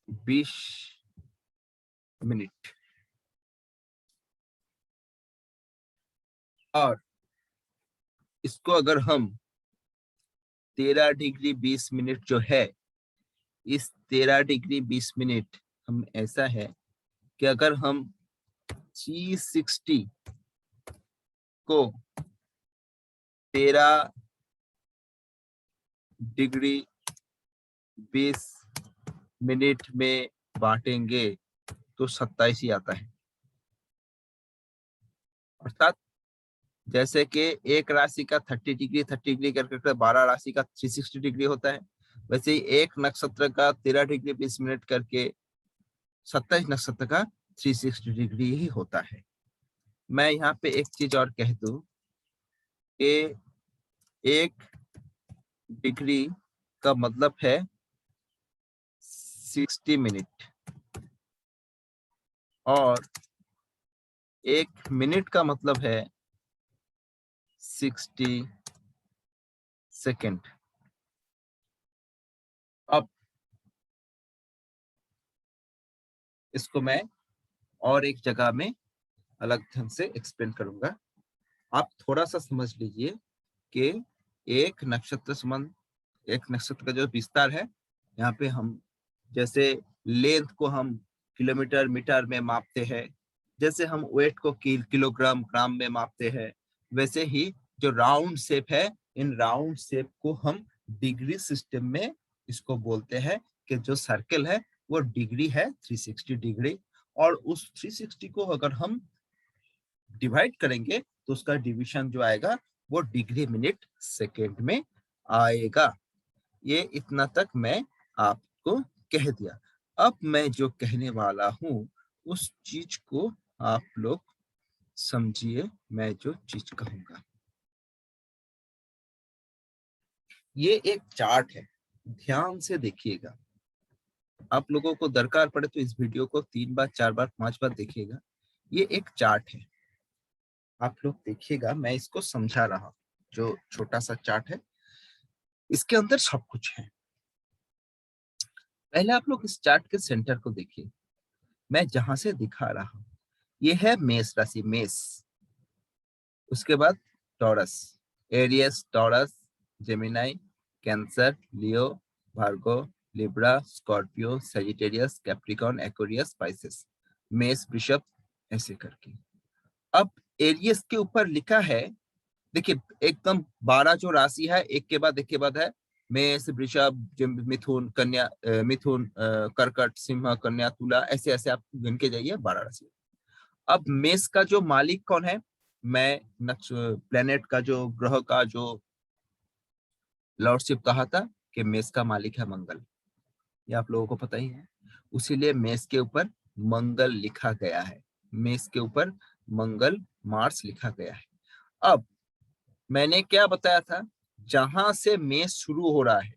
20 मिनट। और इसको अगर हम 13 डिग्री 20 मिनट जो है, इस 13 डिग्री 20 मिनट हम ऐसा है कि अगर हम 360 को 13 डिग्री 20 मिनट में बांटेंगे तो 27 ही आता है। अर्थात जैसे कि एक राशि का 30 डिग्री करके 12 राशि का 360 डिग्री होता है, वैसे ही एक नक्षत्र का 13 डिग्री 20 मिनट करके 27 नक्षत्र का 360 डिग्री ही होता है। मैं यहाँ पे एक चीज और कह दूं कि 1 डिग्री का मतलब है 60 मिनट, और 1 मिनट का मतलब है 60 सेकेंड। अब इसको मैं और एक जगह में अलग ढंग से एक्सप्लेन करूंगा। आप थोड़ा सा समझ लीजिए कि एक नक्षत्र संबंध, एक नक्षत्र का जो विस्तार है, यहाँ पे हम जैसे लेंथ को हम किलोमीटर मीटर में मापते हैं, जैसे हम वेट को किलोग्राम ग्राम में मापते हैं, वैसे ही जो राउंड शेप है, इन राउंड शेप को हम डिग्री सिस्टम में इसको बोलते हैं कि जो सर्कल है वो डिग्री है 360 डिग्री, और उस 360 को अगर हम डिवाइड करेंगे तो उसका डिवीजन जो आएगा वो डिग्री मिनट सेकेंड में आएगा। ये इतना तक मैं आपको कह दिया। अब मैं जो कहने वाला हूं उस चीज को आप लोग समझिए, मैं जो चीज कहूंगा। ये एक चार्ट है, ध्यान से देखिएगा। आप लोगों को दरकार पड़े तो इस वीडियो को 3 बार 4 बार 5 बार देखिएगा। ये एक चार्ट है, आप लोग देखिएगा, मैं इसको समझा रहा हूं। जो छोटा सा चार्ट है इसके अंदर सब कुछ है। पहले आप लोग इस चार्ट के सेंटर को देखिए, मैं जहां से दिखा रहा हूं ये है मेष राशि, मेष। उसके बाद Taurus, Aries, Taurus, Gemini, Cancer, Leo, Virgo, Libra, Scorpio, Sagittarius, Capricorn, Aquarius, Pisces, मेष, वृषभ, ऐसे करके। अब एरियस के ऊपर लिखा है, देखिए एकदम 12 जो राशि है एक के बाद एक के बाद है, मेष, वृषभ, मिथुन, कन्या, मिथुन, कर्कट, सिंह, कन्या, तुला, ऐसे ऐसे आप गिन के जाइए 12 राशि। अब मेष का जो मालिक कौन है, मैं प्लेनेट का जो ग्रह का जो लॉर्डशिप कहा था कि मेष का मालिक है मंगल, ये आप लोगों को पता ही है। उसीलिए मेष के ऊपर मंगल लिखा गया है, मेष के ऊपर मंगल, मार्स लिखा गया है। अब मैंने क्या बताया था, जहां से मेष शुरू हो रहा है,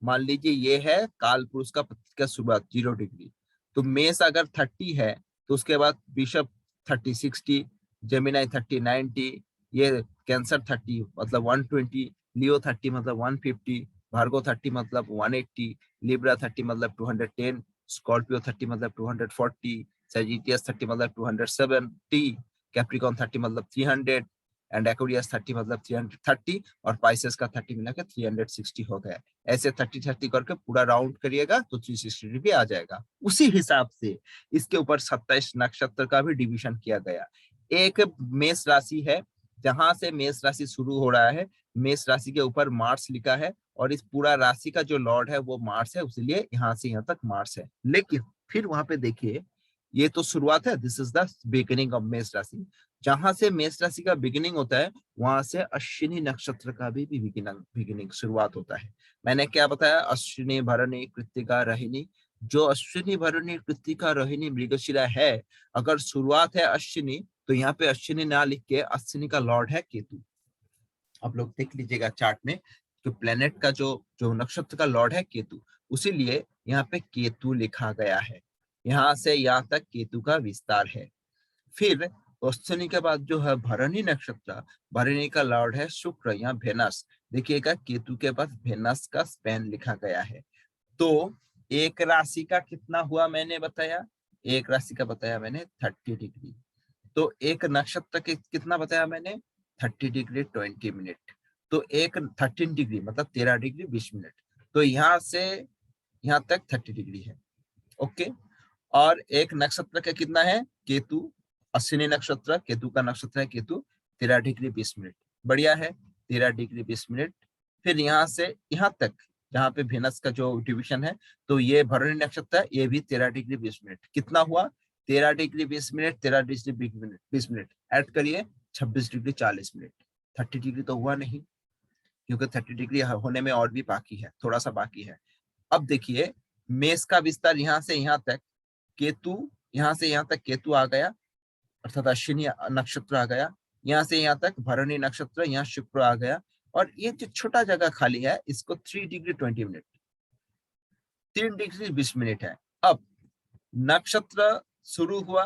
मान लीजिए ये है काल पुरुष का प्रतीक का शुरुआत 0 डिग्री, तो मेष अगर 30 है तो उसके बाद वृषभ 30 60, जेमिनाई 30 90, ये कैंसर 30 मतलब 120, लियो 30 मतलब 150, भार्गो 30 मतलब 180, लिब्रा 30 मतलब 210, स्कॉर्पियो 30 मतलब 240, सजिटियस 30 मतलब 270, कैप्रिकॉर्न 30 मतलब 300, एंड एक्वेरियस 30 मतलब 330, और पाइसेस का 30 मिला के 360 हो गया। ऐसे 30-30 करके पूरा राउंड करिएगा तो 360 डिग्री आ जाएगा। उसी हिसाब से इसके ऊपर 27 नक्षत्र का भी डिवीजन किया गया। एक मेष राशि है, जहां से मेष राशि शुरू हो रहा है, मेष राशि के ऊपर मार्स लिखा है, और इस पूरा राशि का जो लॉर्ड है वो मार्स है, इसलिए यहाँ से यहाँ तक मार्स है। लेकिन फिर वहां पे देखिए, ये तो शुरुआत है, this is the beginning of मेष राशि। जहां से मेष राशि का बिगिनिंग होता है वहां से अश्विनी नक्षत्र का भी बिगिनिंग शुरुआत होता है। मैंने क्या बताया, अश्विनी, भरणी, कृत्तिका, रोहिणी। जो अश्विनी, भरणी, कृत्तिका, रोहिणी, मृगशिरा है, अगर शुरुआत है अश्विनी तो यहाँ पे अश्विनी ना लिख के अश्विनी का लॉर्ड है केतु। आप लोग देख लीजिएगा चार्ट में, जो प्लेनेट का जो जो नक्षत्र का लॉर्ड है केतु, उसीलिए यहाँ पे केतु लिखा गया है। यहाँ से यहाँ तक केतु का विस्तार है। फिर अश्विनी के बाद जो है भरणी नक्षत्र, भरणी का लॉर्ड है शुक्र, यहाँ वेनस। देखिएगा केतु के बाद वेनस का स्पेन लिखा गया है। तो एक राशि का कितना हुआ मैंने बताया, एक राशि का बताया मैंने 30 डिग्री। तो एक नक्षत्र के कितना बताया मैंने, 30 डिग्री 20 मिनट। तो एक 13 डिग्री मतलब 13 डिग्री 20 मिनट। तो यहाँ से यहाँ तक 30 डिग्री है। ओके। और एक नक्षत्र का कितना है, केतु, अश्विनी नक्षत्र, केतु का नक्षत्र है केतु, 13 डिग्री 20 मिनट। बढ़िया है, 13 डिग्री 20 मिनट। फिर यहाँ से यहाँ तक जहाँ पे वेनस का जो डिवीजन है, तो ये भरणी नक्षत्र है, ये भी 13 डिग्री 20 मिनट। कितना हुआ, 13 degree 20 minute, 13 degree 20 minute add करिए, 26 डिग्री 40 मिनट। 30 डिग्री तो हुआ नहीं, क्योंकि 30 डिग्री होने में और भी बाकी है, थोड़ा सा बाकी है। अब देखिए मेष का विस्तार यहाँ से यहाँ तक, केतु, यहाँ से यहाँ तक केतु आ गया, अर्थात अश्विनी नक्षत्र आ गया। यहाँ से यहाँ तक भरणी नक्षत्र, यहाँ शुक्र आ गया। और ये जो छोटा जगह खाली है इसको 3 डिग्री 20 मिनट, 3 डिग्री 20 मिनट है। अब नक्षत्र शुरू हुआ,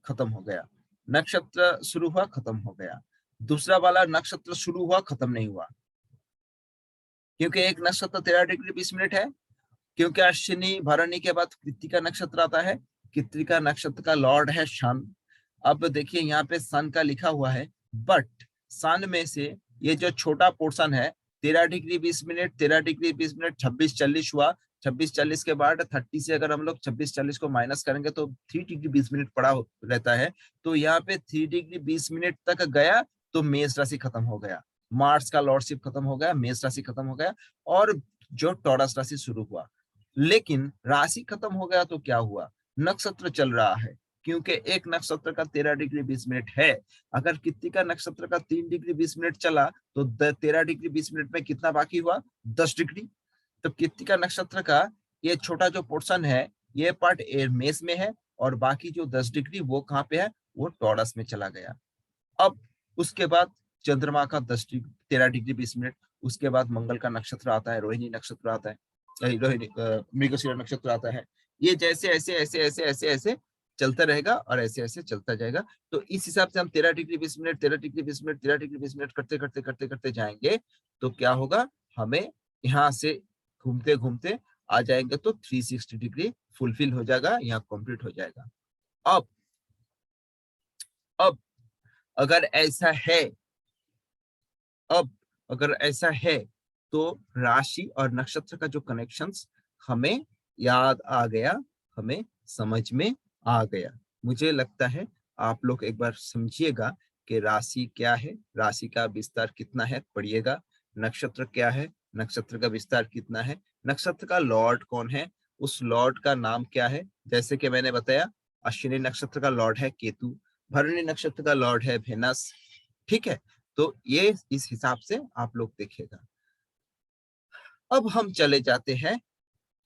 खत्म हो गया, नक्षत्र शुरू हुआ, खत्म हो गया। दूसरा वाला नक्षत्र शुरू हुआ, खत्म नहीं हुआ, क्योंकि एक नक्षत्र 13 डिग्री 20 मिनट है। क्योंकि अश्विनी भरणी के बाद कृत्तिका नक्षत्र आता है, कृत्तिका नक्षत्र का लॉर्ड है शन। अब देखिए यहाँ पे सन का लिखा हुआ है, बट सन में से ये जो छोटा पोर्शन है 13 डिग्री 20 मिनट, 13 डिग्री 20 मिनट, 26 40 हुआ, 26:40 के बाद 30 से अगर हम लोग 26:40 को माइनस करेंगे तो 3 डिग्री 20 मिनट पड़ा रहता है। तो यहाँ पे 3 डिग्री 20 मिनट तक गया तो मेष राशि खत्म हो गया, मार्स का लॉर्डशिप खत्म हो गया, मेष राशि खत्म हो गया और जो टॉरस राशि शुरू हुआ। लेकिन राशि खत्म हो गया तो क्या हुआ, नक्षत्र चल रहा है, क्योंकि एक नक्षत्र का 13 डिग्री 20 मिनट है। अगर कृत्तिका नक्षत्र का 3 डिग्री 20 मिनट चला तो 13 डिग्री 20 मिनट में कितना बाकी हुआ, 10 डिग्री। तो कृत्तिका नक्षत्र का ये छोटा जो पोर्शन है, ये पार्ट मेष में है और बाकी जो 10 डिग्री वो कहाँ पे है, वो टॉरस में चला गया। अब उसके बाद चंद्रमा का 13 डिग्री 20 मिनट, उसके बाद मंगल का नक्षत्र आता है, रोहिणी नक्षत्र आता है, रोहिणी मृगशिरा नक्षत्र आता है। ये जैसे ऐसे ऐसे ऐसे ऐसे ऐसे चलता रहेगा और ऐसे ऐसे चलता जाएगा। तो इस हिसाब से हम 13 degree 20 minute 13 degree 20 minute 13 degree 20 minute करते करते करते करते जाएंगे तो क्या होगा, हमें यहाँ से घूमते घूमते आ जाएंगे तो 360 डिग्री फुलफिल हो जाएगा, यहाँ कंप्लीट हो जाएगा। अब अगर ऐसा है, अब अगर ऐसा है तो राशि और नक्षत्र का जो कनेक्शंस हमें याद आ गया, हमें समझ में आ गया। मुझे लगता है आप लोग एक बार समझिएगा कि राशि क्या है, राशि का विस्तार कितना है, पढ़िएगा। नक्षत्र क्या है, नक्षत्र का विस्तार कितना है, नक्षत्र का लॉर्ड कौन है, उस लॉर्ड का नाम क्या है। जैसे कि मैंने बताया, अश्विनी नक्षत्र का लॉर्ड है केतु, भरणी नक्षत्र का लॉर्ड है वेनस। ठीक है, तो ये इस हिसाब से आप लोग देखिएगा। अब हम चले जाते हैं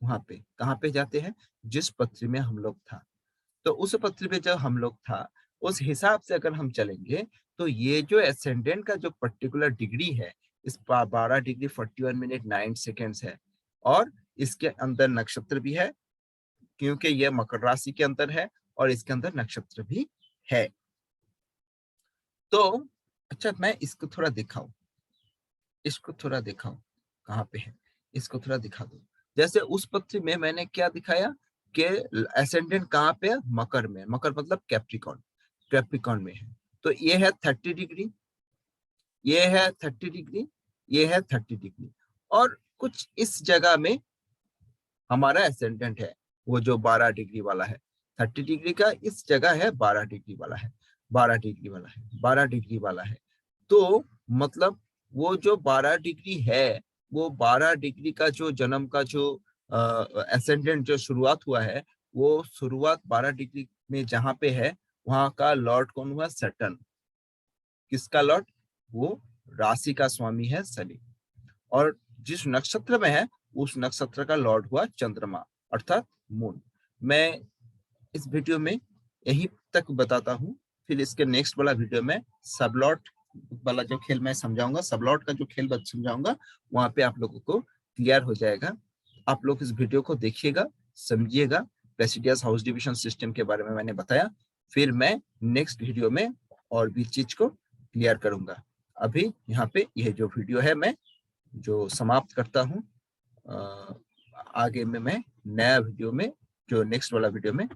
वहां पे, कहाँ पे जाते हैं, जिस पत्री में हम लोग था। तो उस पत्री में जब हम लोग था उस हिसाब से अगर हम चलेंगे तो ये जो एसेंडेंट का जो पर्टिकुलर डिग्री है, इस 12 डिग्री 41 मिनट 9 सेकेंड्स है और इसके अंदर नक्षत्र भी है, क्योंकि ये मकर राशि के अंदर है और इसके अंदर नक्षत्र भी है। तो अच्छा, मैं इसको थोड़ा दिखाऊं, इसको थोड़ा दिखाऊं कहाँ पे है, इसको थोड़ा दिखा दो। जैसे उस पत्री में मैंने क्या दिखाया कि एसेंडेंट कहाँ पे है, मकर में, मकर मतलब कैप्रिकॉन, कैप्रिकॉन में है। तो ये है 30 डिग्री, ये है 30 डिग्री, ये है 30 डिग्री और कुछ इस जगह में हमारा एसेंडेंट है, वो जो 12 डिग्री वाला है। 30 डिग्री का इस जगह है, 12 डिग्री वाला है, 12 डिग्री वाला है, 12 डिग्री वाला है। तो मतलब वो जो 12 डिग्री है, वो 12 डिग्री का जो जन्म का जो एसेंडेंट जो शुरुआत हुआ है, वो शुरुआत 12 डिग्री में जहां पे है, वहां का लॉर्ड कौन हुआ, सैटर्न। किसका लॉर्ड, वो राशि का स्वामी है शनि। और जिस नक्षत्र में है उस नक्षत्र का लॉर्ड हुआ चंद्रमा अर्थात मून। मैं इस वीडियो में यही तक बताता हूँ, फिर इसके नेक्स्ट वाला वीडियो में सबलॉट वाला जो खेल मैं समझाऊंगा, सबलॉट का जो खेल समझाऊंगा, वहां पे आप लोगों को क्लियर हो जाएगा। आप लोग इस वीडियो को देखिएगा, समझिएगा। प्लेसिडियस हाउस डिविजन सिस्टम के बारे में मैंने बताया, फिर मैं नेक्स्ट वीडियो में और भी चीज को क्लियर करूंगा। अभी यहाँ पे यह जो वीडियो है मैं जो समाप्त करता हूँ। आगे में मैं नया वीडियो में, जो नेक्स्ट वाला वीडियो में